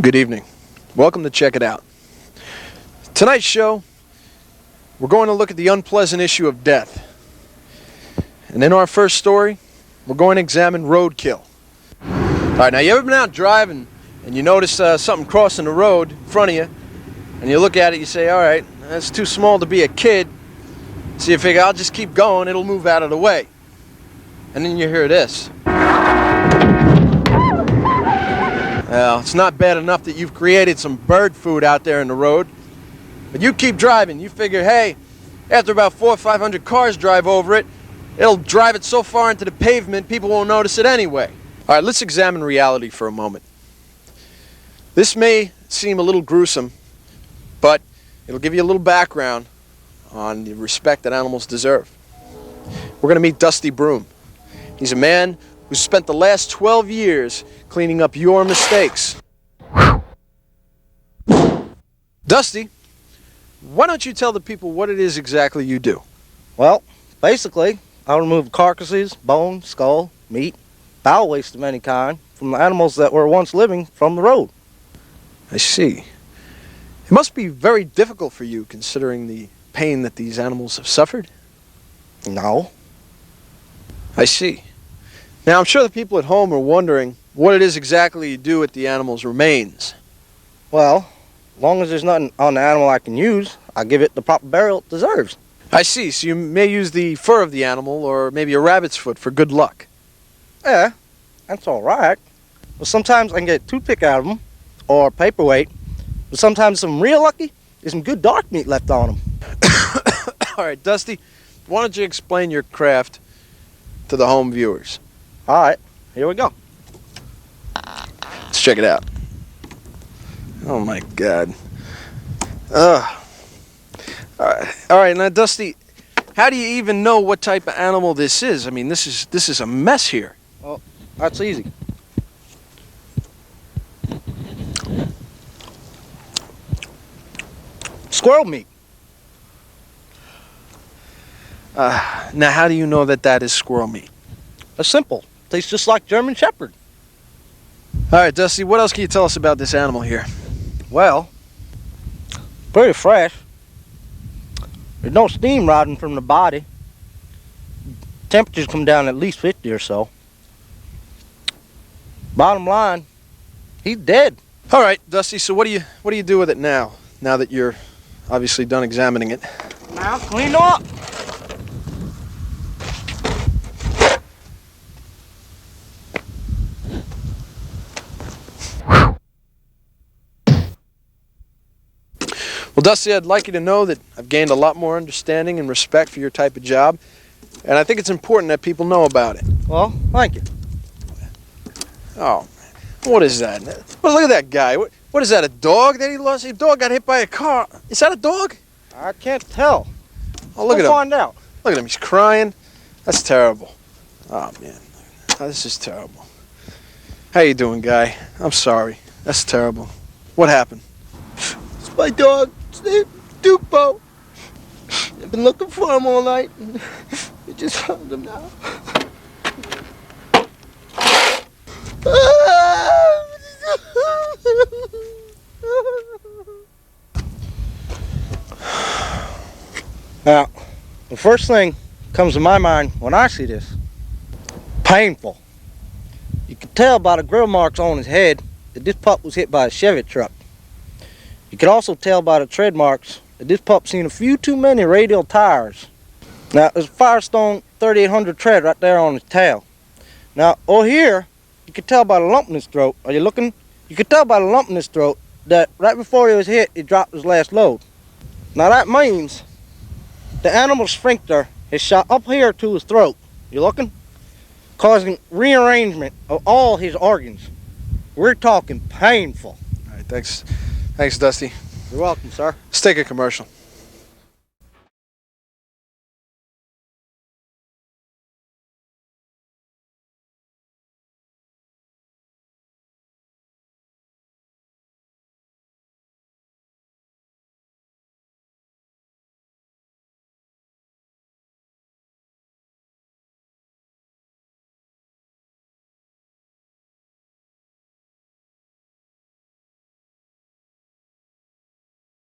Good evening. Welcome to Check It Out. Tonight's show, we're going to look at the unpleasant issue of death. And in our first story, we're going to examine roadkill. Alright, now you ever been out driving and you notice something crossing the road in front of you, and you look at it, you say, alright, that's too small to be a kid, so you figure, I'll just keep going, it'll move out of the way. And then you hear this. Well, it's not bad enough that you've created some bird food out there in the road, but you keep driving. You figure, hey, after about 400 or 500 cars drive over it, it'll drive it so far into the pavement, people won't notice it anyway. All right, let's examine reality for a moment. This may seem a little gruesome, but it'll give you a little background on the respect that animals deserve. We're going to meet Dusty Broom. He's a man who spent the last 12 years cleaning up your mistakes. Dusty, why don't you tell the people what it is exactly you do? Well, basically, I remove carcasses, bone, skull, meat, bowel waste of any kind from the animals that were once living from the road. I see. It must be very difficult for you considering the pain that these animals have suffered. No. I see. Now, I'm sure the people at home are wondering what it is exactly you do with the animal's remains. Well, as long as there's nothing on the animal I can use, I give it the proper burial it deserves. I see. So you may use the fur of the animal or maybe a rabbit's foot for good luck. Yeah, that's all right. But sometimes I can get a toothpick out of them or a paperweight. But sometimes if I'm real lucky, there's some good dark meat left on them. All right, Dusty, why don't you explain your craft to the home viewers? All right, here we go. Let's check it out. Oh my God. All right, now Dusty, how do you even know what type of animal this is? I mean, this is a mess here. Well, that's easy. Squirrel meat. Now, how do you know that that is squirrel meat? It's simple. Tastes just like German Shepherd. All right, Dusty, what else can you tell us about this animal here? Well, pretty fresh. There's no steam riding from the body. Temperatures come down at least 50 or so. Bottom line, he's dead. All right, Dusty, so what do you do with it now that you're obviously done examining it? Now clean up. Well, Dusty, I'd like you to know that I've gained a lot more understanding and respect for your type of job, and I think it's important that people know about it. Well, thank you. Oh, what is that? Well, look at that guy. What is that, a dog that he lost? A dog got hit by a car. Is that a dog? I can't tell. Oh, look at him. We'll find out. Look at him. He's crying. That's terrible. Oh, man. Oh, this is terrible. How you doing, guy? I'm sorry. That's terrible. What happened? It's my dog, Dupo. I've been looking for him all night. We just found him now. Now, the first thing comes to my mind when I see this, painful. You can tell by the grill marks on his head that this pup was hit by a Chevy truck. You can also tell by the tread marks that this pup's seen a few too many radial tires. Now, there's a Firestone 3800 tread right there on his tail. Now, over here, you can tell by the lump in his throat. Are you looking? You can tell by the lump in his throat that right before he was hit, he dropped his last load. Now, that means the animal's sphincter is shot up here to his throat. You looking? Causing rearrangement of all his organs. We're talking painful. All right, thanks. Thanks, Dusty. You're welcome, sir. Let's take a commercial.